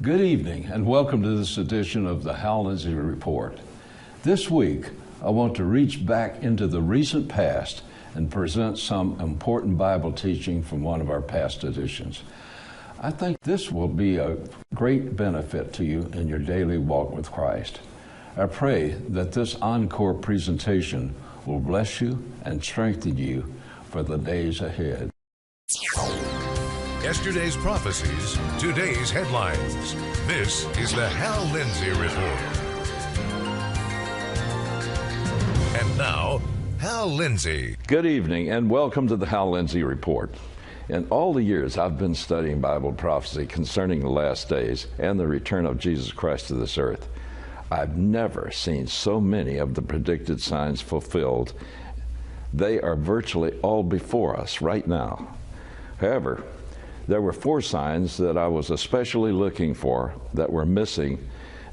Good evening and welcome to this edition of the Hal Lindsey Report. This week, I want to reach back into the recent past and present some important Bible teaching from one of our past editions. I think this will be a great benefit to you in your daily walk with Christ. I pray that this encore presentation will bless you and strengthen you for the days ahead. Yesterday's prophecies, today's headlines. This is the Hal Lindsey Report. And now, Hal Lindsey. Good evening and welcome to the Hal Lindsey Report. In all the years I've been studying Bible prophecy concerning the last days and the return of Jesus Christ to this earth, I've never seen so many of the predicted signs fulfilled. They are virtually all before us right now. However, there were 4 signs that I was especially looking for that were missing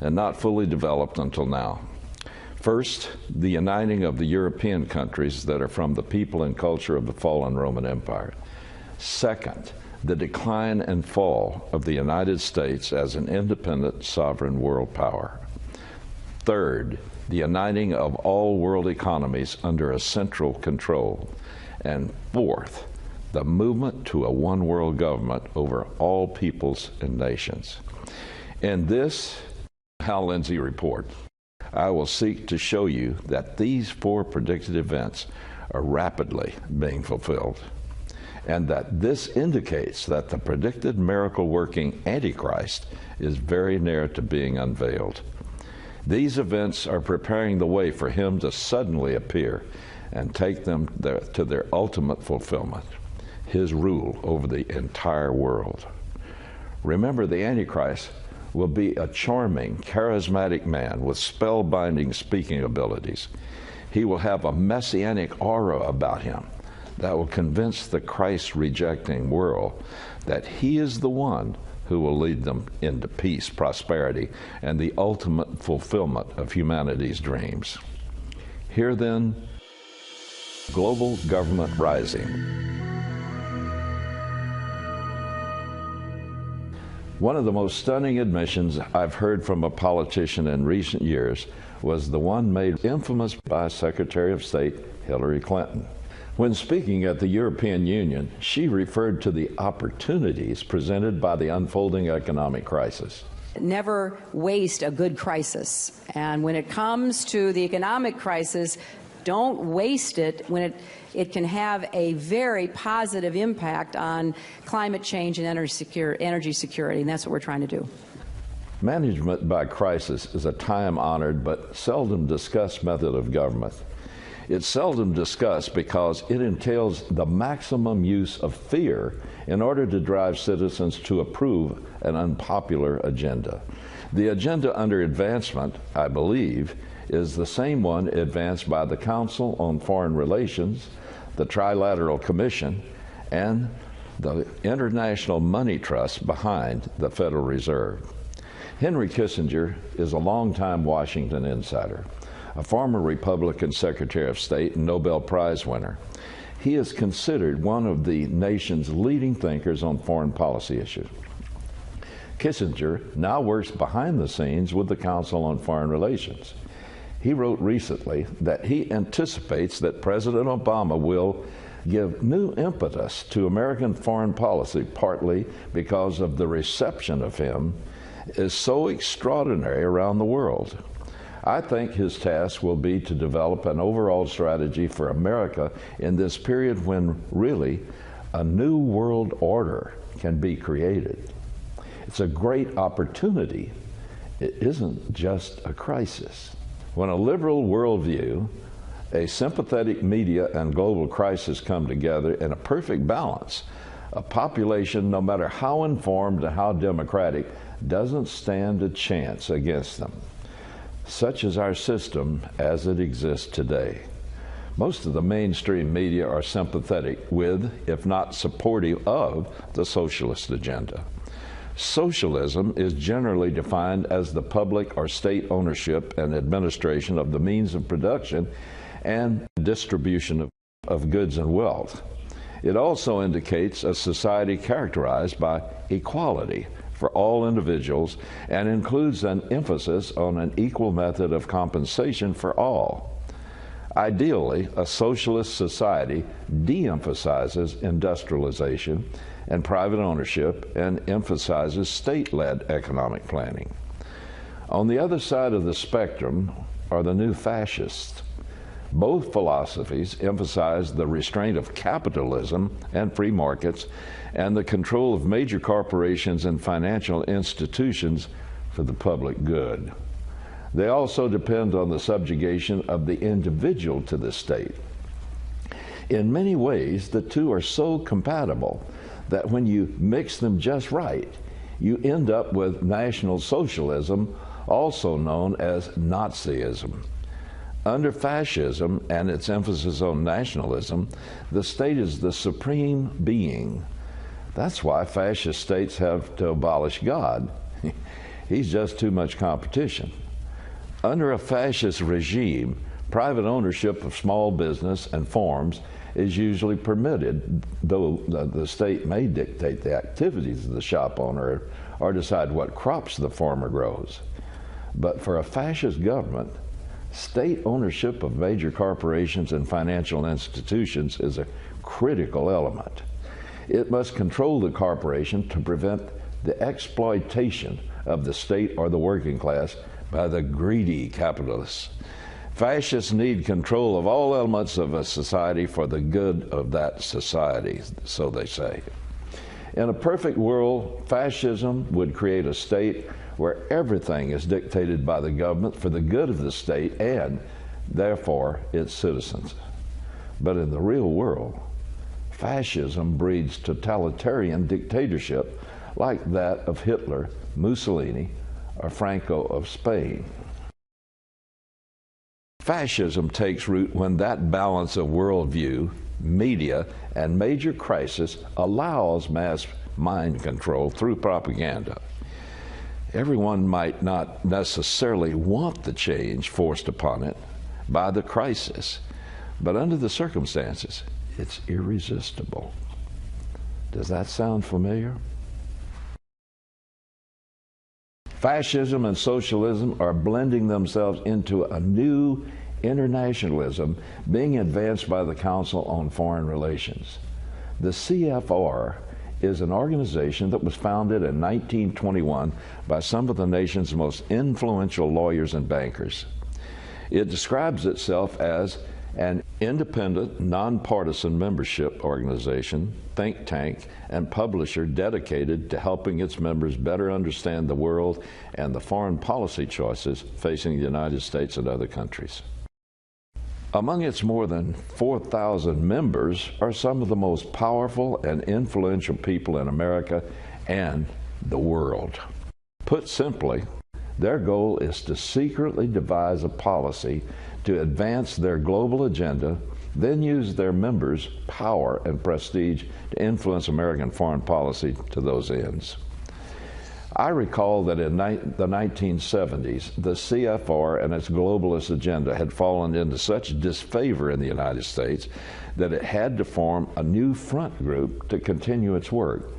and not fully developed until now. First, the uniting of the European countries that are from the people and culture of the fallen Roman Empire. Second, the decline and fall of the United States as an independent, sovereign world power. Third, the uniting of all world economies under a central control. And fourth, the movement to a one-world government over all peoples and nations. In this Hal Lindsey Report, I will seek to show you that these 4 predicted events are rapidly being fulfilled, and that this indicates that the predicted miracle-working Antichrist is very near to being unveiled. These events are preparing the way for him to suddenly appear and take them to their ultimate fulfillment, his rule over the entire world. Remember, the Antichrist will be a charming, charismatic man with spellbinding speaking abilities. He will have a messianic aura about him that will convince the Christ-rejecting world that he is the one who will lead them into peace, prosperity, and the ultimate fulfillment of humanity's dreams. Here then, global government rising. One of the most stunning admissions I've heard from a politician in recent years was the one made infamous by Secretary of State Hillary Clinton. When speaking at the European Union, she referred to the opportunities presented by the unfolding economic crisis. Never waste a good crisis. And when it comes to the economic crisis, don't waste it when it can have a very positive impact on climate change and energy security, and that's what we're trying to do. Management by crisis is a time-honored but seldom discussed method of government. It's seldom discussed because it entails the maximum use of fear in order to drive citizens to approve an unpopular agenda. The agenda under advancement, I believe, is the same one advanced by the Council on Foreign Relations, the Trilateral Commission, and the International Money Trust behind the Federal Reserve. Henry Kissinger is a longtime Washington insider, a former Republican Secretary of State and Nobel Prize winner. He is considered one of the nation's leading thinkers on foreign policy issues. Kissinger now works behind the scenes with the Council on Foreign Relations. He wrote recently that he anticipates that President Obama will give new impetus to American foreign policy, partly because of the reception of him is so extraordinary around the world. I think his task will be to develop an overall strategy for America in this period when really a new world order can be created. It's a great opportunity. It isn't just a crisis. When a liberal worldview, a sympathetic media, and global crisis come together in a perfect balance, a population, no matter how informed and how democratic, doesn't stand a chance against them. Such is our system as it exists today. Most of the mainstream media are sympathetic with, if not supportive of, the socialist agenda. Socialism is generally defined as the public or state ownership and administration of the means of production and distribution of goods and wealth. It also indicates a society characterized by equality, for all individuals and includes an emphasis on an equal method of compensation for all. Ideally, a socialist society de-emphasizes industrialization and private ownership and emphasizes state-led economic planning. On the other side of the spectrum are the new fascists. Both philosophies emphasize the restraint of capitalism and free markets and the control of major corporations and financial institutions for the public good. They also depend on the subjugation of the individual to the state. In many ways, the two are so compatible that when you mix them just right, you end up with National Socialism, also known as Nazism. Under fascism and its emphasis on nationalism, the state is the supreme being. That's why fascist states have to abolish God. He's just too much competition. Under a fascist regime, private ownership of small business and farms is usually permitted, though the state may dictate the activities of the shop owner or decide what crops the farmer grows. But for a fascist government, state ownership of major corporations and financial institutions is a critical element. It must control the corporation to prevent the exploitation of the state or the working class by the greedy capitalists. Fascists need control of all elements of a society for the good of that society, so they say. In a perfect world, fascism would create a state where everything is dictated by the government for the good of the state and, therefore, its citizens. But in the real world, fascism breeds totalitarian dictatorship like that of Hitler, Mussolini, or Franco of Spain. Fascism takes root when that balance of worldview, media, and major crisis allows mass mind control through propaganda. Everyone might not necessarily want the change forced upon it by the crisis, but under the circumstances, it's irresistible. Does that sound familiar? Fascism and socialism are blending themselves into a new internationalism being advanced by the Council on Foreign Relations. The CFR is an organization that was founded in 1921 by some of the nation's most influential lawyers and bankers. It describes itself as an independent, nonpartisan membership organization, think tank, and publisher dedicated to helping its members better understand the world and the foreign policy choices facing the United States and other countries. Among its more than 4,000 members are some of the most powerful and influential people in America and the world. Put simply, their goal is to secretly devise a policy to advance their global agenda, then use their members' power and prestige to influence American foreign policy to those ends. I recall that in the 1970s, the CFR and its globalist agenda had fallen into such disfavor in the United States that it had to form a new front group to continue its work.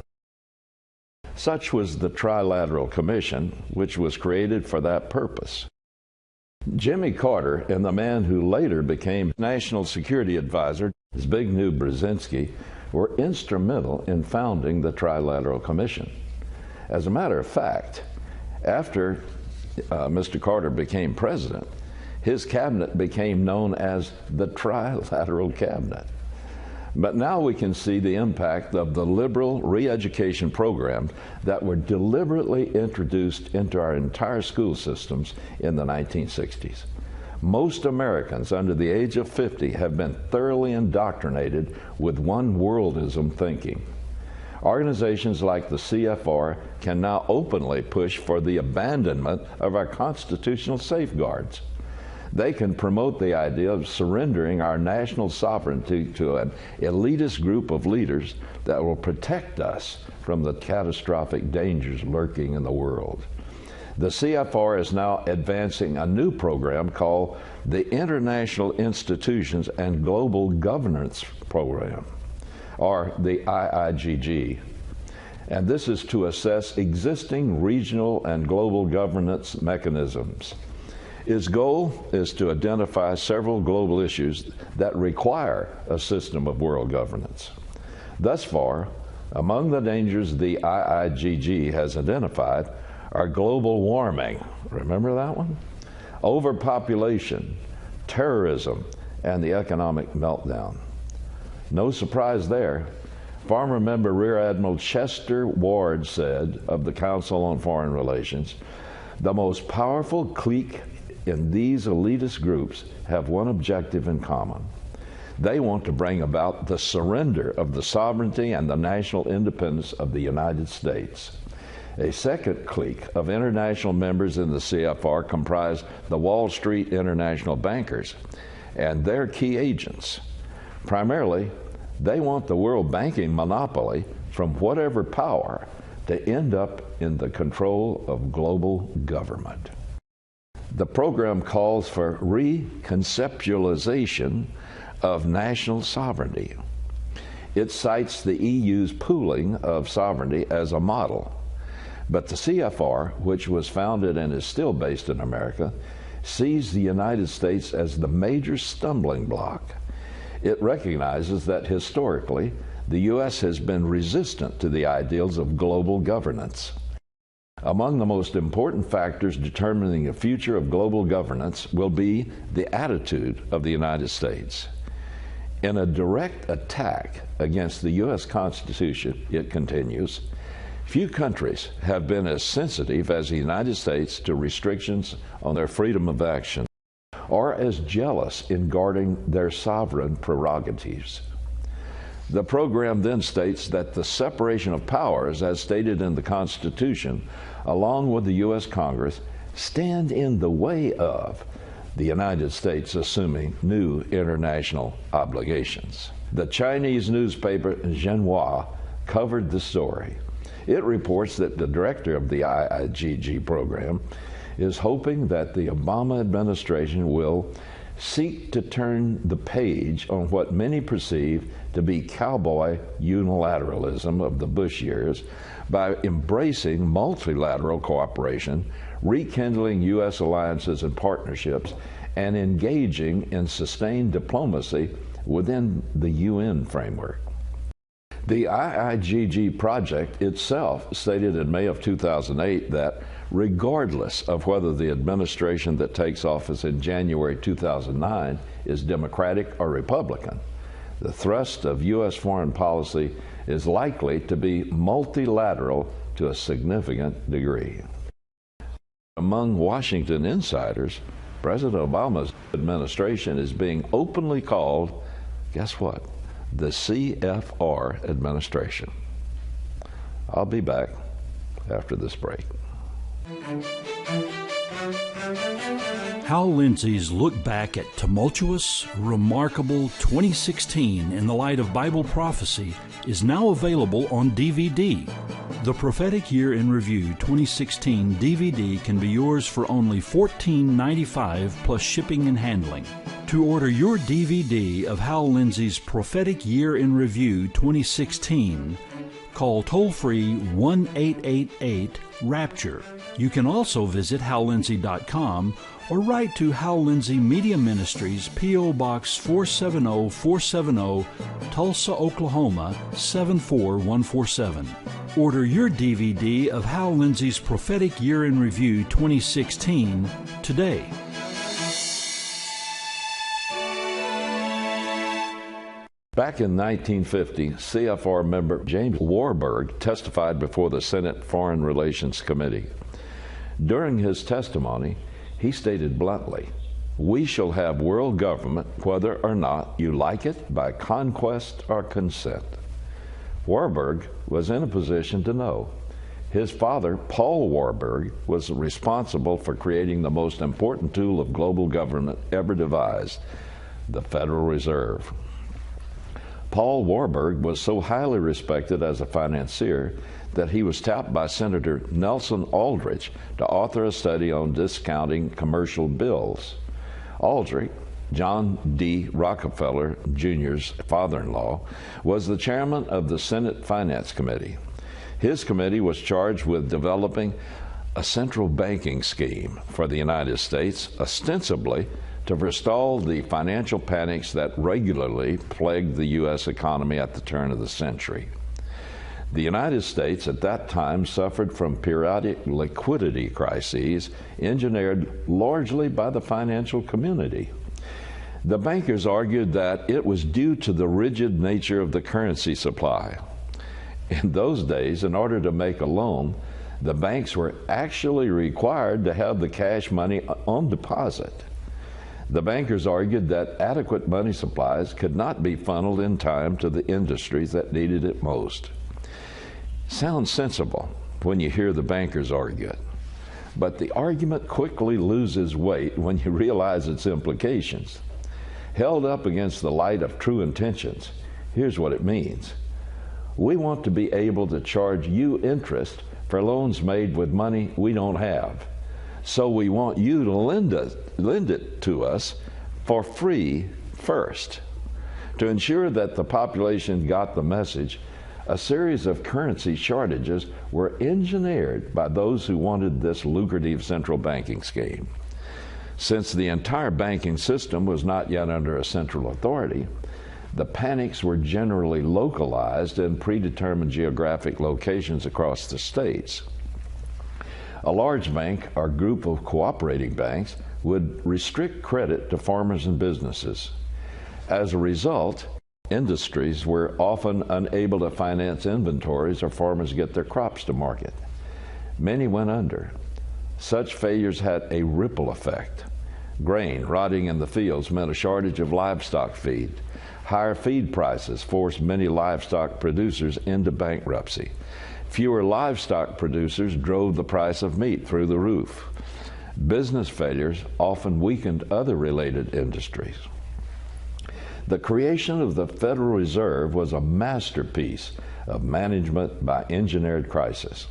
Such was the Trilateral Commission, which was created for that purpose. Jimmy Carter and the man who later became National Security Advisor, Zbigniew Brzezinski, were instrumental in founding the Trilateral Commission. As a matter of fact, after Mr. Carter became president, his cabinet became known as the Trilateral Cabinet. But now we can see the impact of the liberal re-education programs that were deliberately introduced into our entire school systems in the 1960s. Most Americans under the age of 50 have been thoroughly indoctrinated with one-worldism thinking. Organizations like the CFR can now openly push for the abandonment of our constitutional safeguards. They can promote the idea of surrendering our national sovereignty to an elitist group of leaders that will protect us from the catastrophic dangers lurking in the world. The CFR is now advancing a new program called the International Institutions and Global Governance Program, or the IIGG. and this is to assess existing regional and global governance mechanisms. Its goal is to identify several global issues that require a system of world governance. Thus far, among the dangers the IIGG has identified are global warming, remember that one? Overpopulation, terrorism, and the economic meltdown. No surprise there. Former member Rear Admiral Chester Ward said of the Council on Foreign Relations, the most powerful clique in these elitist groups have one objective in common. They want to bring about the surrender of the sovereignty and the national independence of the United States. A second clique of international members in the CFR comprise the Wall Street international bankers and their key agents. Primarily, they want the world banking monopoly from whatever power to end up in the control of global government. The program calls for reconceptualization of national sovereignty. It cites the EU's pooling of sovereignty as a model. But the CFR, which was founded and is still based in America, sees the United States as the major stumbling block. It recognizes that historically, the U.S. has been resistant to the ideals of global governance. Among the most important factors determining the future of global governance will be the attitude of the United States. In a direct attack against the U.S. Constitution, it continues, few countries have been as sensitive as the United States to restrictions on their freedom of action, or as jealous in guarding their sovereign prerogatives. The program then states that the separation of powers, as stated in the Constitution, along with the U.S. Congress, stand in the way of the United States assuming new international obligations. The Chinese newspaper Xinhua covered the story. It reports that the director of the IIGG program is hoping that the Obama administration will seek to turn the page on what many perceive to be cowboy unilateralism of the Bush years by embracing multilateral cooperation, rekindling U.S. alliances and partnerships, and engaging in sustained diplomacy within the UN framework. The IIGG project itself stated in May of 2008 that regardless of whether the administration that takes office in January 2009 is Democratic or Republican, the thrust of U.S. foreign policy is likely to be multilateral to a significant degree. Among Washington insiders, President Obama's administration is being openly called, guess what? The CFR administration. I'll be back after this break. Hal Lindsey's look back at tumultuous, remarkable 2016 in the light of Bible prophecy is now available on DVD. The Prophetic Year in Review 2016 DVD can be yours for only $14.95 plus shipping and handling. To order your DVD of Hal Lindsey's Prophetic Year in Review 2016, call toll-free 1-888-RAPTURE. You can also visit hallindsey.com or write to Hal Lindsey Media Ministries, P.O. Box 470470, Tulsa, Oklahoma 74147. Order your DVD of Hal Lindsey's Prophetic Year in Review 2016 today. Back in 1950, CFR member James Warburg testified before the Senate Foreign Relations Committee. During his testimony, he stated bluntly, "We shall have world government whether or not you like it by conquest or consent." Warburg was in a position to know. His father, Paul Warburg, was responsible for creating the most important tool of global government ever devised, the Federal Reserve. Paul Warburg was so highly respected as a financier that he was tapped by Senator Nelson Aldrich to author a study on discounting commercial bills. Aldrich, John D. Rockefeller Jr.'s father-in-law, was the chairman of the Senate Finance Committee. His committee was charged with developing a central banking scheme for the United States, ostensibly to forestall the financial panics that regularly plagued the U.S. economy at the turn of the century. The United States at that time suffered from periodic liquidity crises engineered largely by the financial community. The bankers argued that it was due to the rigid nature of the currency supply. In those days, in order to make a loan, the banks were actually required to have the cash money on deposit. The bankers argued that adequate money supplies could not be funneled in time to the industries that needed it most. Sounds sensible when you hear the bankers argue it, but the argument quickly loses weight when you realize its implications. Held up against the light of true intentions, here's what it means. We want to be able to charge you interest for loans made with money we don't have. So we want you to lend it to us for free first. To ensure that the population got the message, a series of currency shortages were engineered by those who wanted this lucrative central banking scheme. Since the entire banking system was not yet under a central authority, the panics were generally localized in predetermined geographic locations across the states. A large bank or group of cooperating banks would restrict credit to farmers and businesses. As a result, industries were often unable to finance inventories or farmers get their crops to market. Many went under. Such failures had a ripple effect. Grain rotting in the fields meant a shortage of livestock feed. Higher feed prices forced many livestock producers into bankruptcy. Fewer livestock producers drove the price of meat through the roof. Business failures often weakened other related industries. The creation of the Federal Reserve was a masterpiece of management by engineered crisis.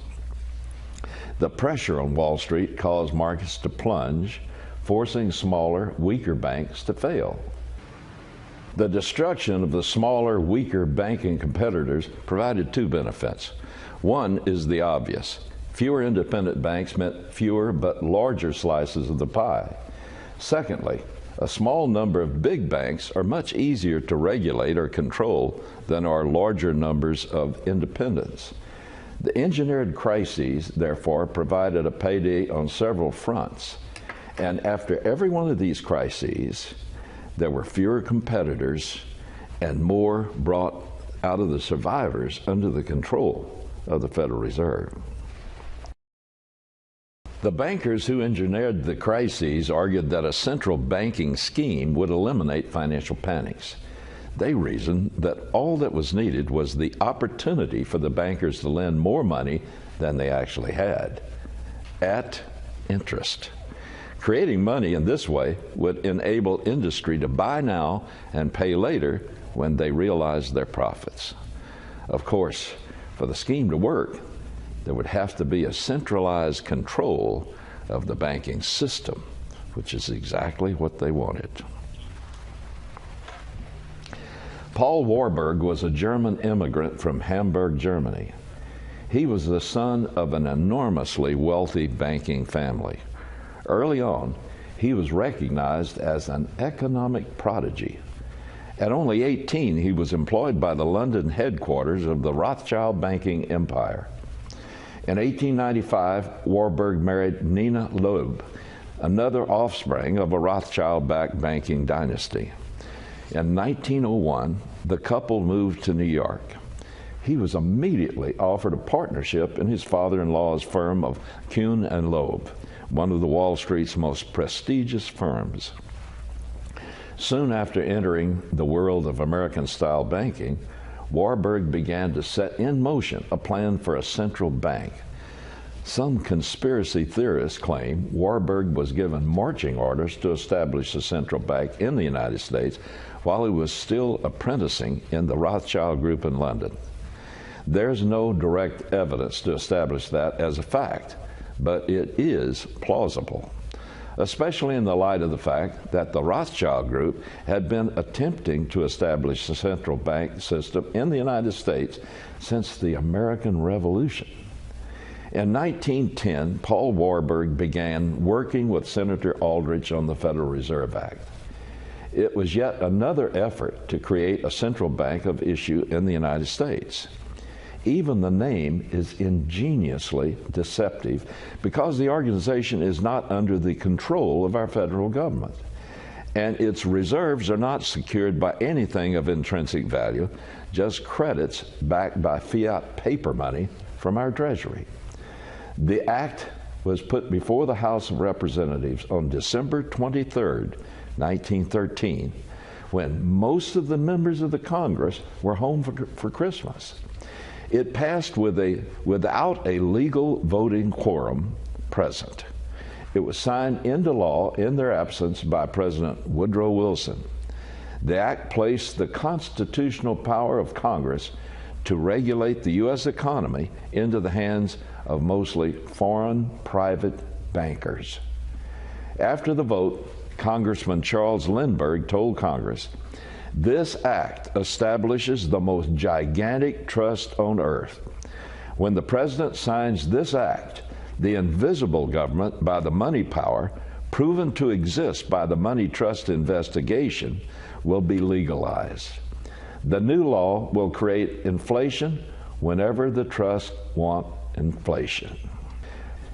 The pressure on Wall Street caused markets to plunge, forcing smaller, weaker banks to fail. The destruction of the smaller, weaker banking competitors provided two benefits. One is the obvious. Fewer independent banks meant fewer but larger slices of the pie. Secondly, a small number of big banks are much easier to regulate or control than are larger numbers of independents. The engineered crises, therefore, provided a payday on several fronts. And after every one of these crises, there were fewer competitors and more brought out of the survivors under the control of the Federal Reserve. The bankers who engineered the crises argued that a central banking scheme would eliminate financial panics. They reasoned that all that was needed was the opportunity for the bankers to lend more money than they actually had, at interest. Creating money in this way would enable industry to buy now and pay later when they realized their profits. Of course, for the scheme to work, there would have to be a centralized control of the banking system, which is exactly what they wanted. Paul Warburg was a German immigrant from Hamburg, Germany. He was the son of an enormously wealthy banking family. Early on, he was recognized as an economic prodigy. At only 18, he was employed by the London headquarters of the Rothschild banking empire. In 1895, Warburg married Nina Loeb, another offspring of a Rothschild-backed banking dynasty. In 1901, the couple moved to New York. He was immediately offered a partnership in his father-in-law's firm of Kuhn and Loeb, one of the Wall Street's most prestigious firms. Soon after entering the world of American-style banking, Warburg began to set in motion a plan for a central bank. Some conspiracy theorists claim Warburg was given marching orders to establish a central bank in the United States while he was still apprenticing in the Rothschild Group in London. There's no direct evidence to establish that as a fact, but it is plausible. especially in the light of the fact that the Rothschild Group had been attempting to establish a central bank system in the United States since the American Revolution. In 1910, Paul Warburg began working with Senator Aldrich on the Federal Reserve Act. It was yet another effort to create a central bank of issue in the United States. Even the name is ingeniously deceptive because the organization is not under the control of our federal government, and its reserves are not secured by anything of intrinsic value, just credits backed by fiat paper money from our Treasury. The act was put before the House of Representatives on December 23rd, 1913, when most of the members of the Congress were home for Christmas. It passed without a legal voting quorum present. It was signed into law in their absence by President Woodrow Wilson. The act placed the constitutional power of Congress to regulate the U.S. economy into the hands of mostly foreign private bankers. After the vote, Congressman Charles Lindbergh told Congress, "This act establishes the most gigantic trust on earth. When the President signs this act, the invisible government by the money power, proven to exist by the money trust investigation, will be legalized. The new law will create inflation whenever the trusts want inflation."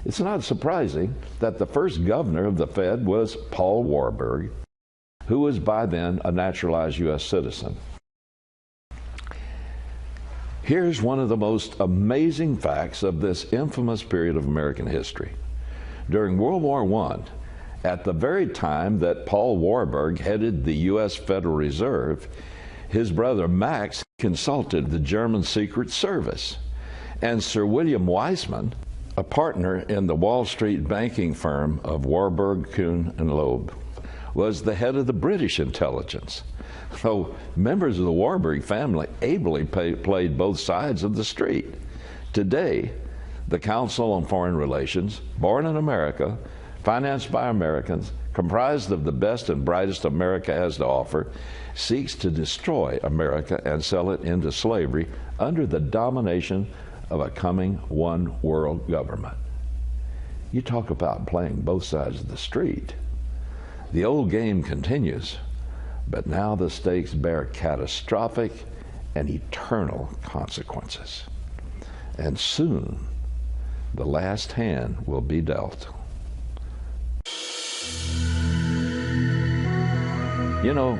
It's not surprising that the first governor of the Fed was Paul Warburg, who was by then a naturalized U.S. citizen. Here's one of the most amazing facts of this infamous period of American history. During World War I, at the very time that Paul Warburg headed the U.S. Federal Reserve, his brother Max consulted the German Secret Service, and Sir William Weissman, a partner in the Wall Street banking firm of Warburg, Kuhn and Loeb, was the head of the British intelligence. So members of the Warburg family ably played both sides of the street. Today, the Council on Foreign Relations, born in America, financed by Americans, comprised of the best and brightest America has to offer, seeks to destroy America and sell it into slavery under the domination of a coming one world government. You talk about playing both sides of the street. The old game continues, but now the stakes bear catastrophic and eternal consequences. And soon, the last hand will be dealt. You know,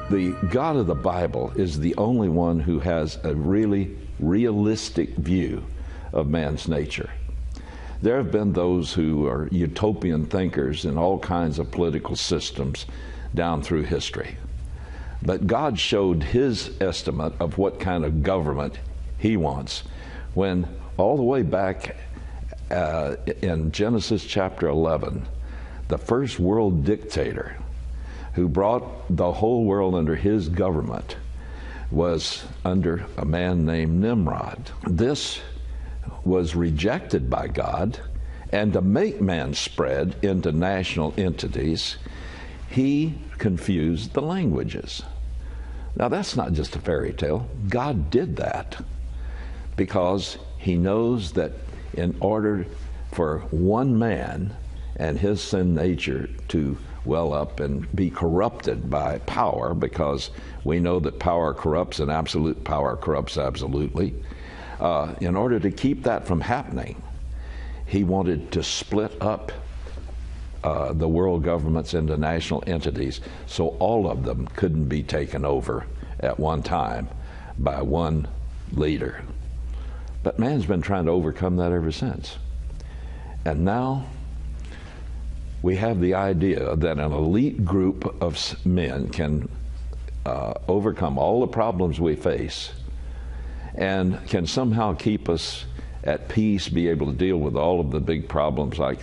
the God of the Bible is the only one who has a really realistic view of man's nature. There have been those who are utopian thinkers in all kinds of political systems down through history. But God showed his estimate of what kind of government he wants when all the way back in Genesis chapter 11, the first world dictator who brought the whole world under his government was under a man named Nimrod. This was rejected by God, and to make man spread into national entities, he confused the languages. Now that's not just a fairy tale. God did that because he knows that in order for one man and his sin nature to well up and be corrupted by power, because we know that power corrupts and absolute power corrupts absolutely. In order to keep that from happening, he wanted to split up the world governments into national entities so all of them couldn't be taken over at one time by one leader. But man's been trying to overcome that ever since. And now we have the idea that an elite group of men can overcome all the problems we face and can somehow keep us at peace, be able to deal with all of the big problems like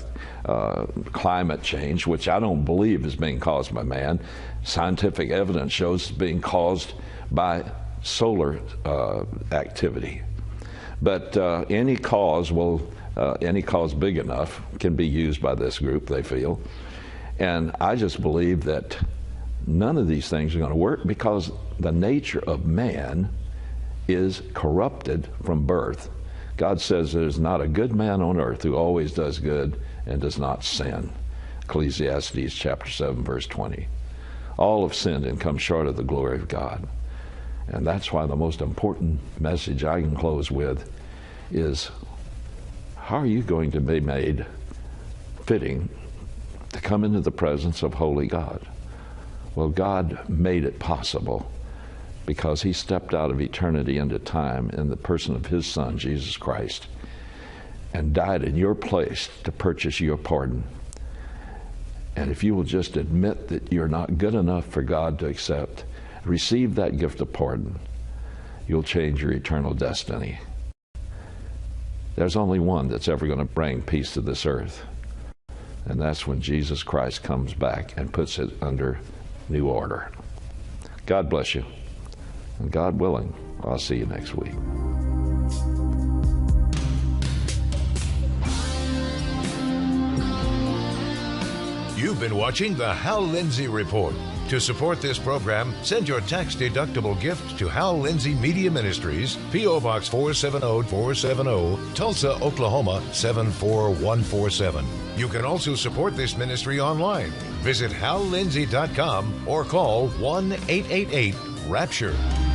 climate change, which I don't believe is being caused by man. Scientific evidence shows it's being caused by solar activity. But any cause will any cause big enough can be used by this group, they feel. And I just believe that none of these things are going to work because the nature of man is corrupted from birth. God says there's not a good man on earth who always does good and does not sin. Ecclesiastes chapter 7, verse 20. All have sinned and come short of the glory of God. And that's why the most important message I can close with is, how are you going to be made fitting to come into the presence of holy God? Well, God made it possible because he stepped out of eternity into time in the person of his Son, Jesus Christ, and died in your place to purchase your pardon. And if you will just admit that you're not good enough for God to accept, receive that gift of pardon, you'll change your eternal destiny. There's only one that's ever going to bring peace to this earth, and that's when Jesus Christ comes back and puts it under new order. God bless you. And God willing, I'll see you next week. You've been watching the Hal Lindsey Report. To support this program, send your tax-deductible gift to Hal Lindsey Media Ministries, P.O. Box 470-470, Tulsa, Oklahoma 74147. You can also support this ministry online. Visit HalLindsey.com or call 1-888-RAPTURE.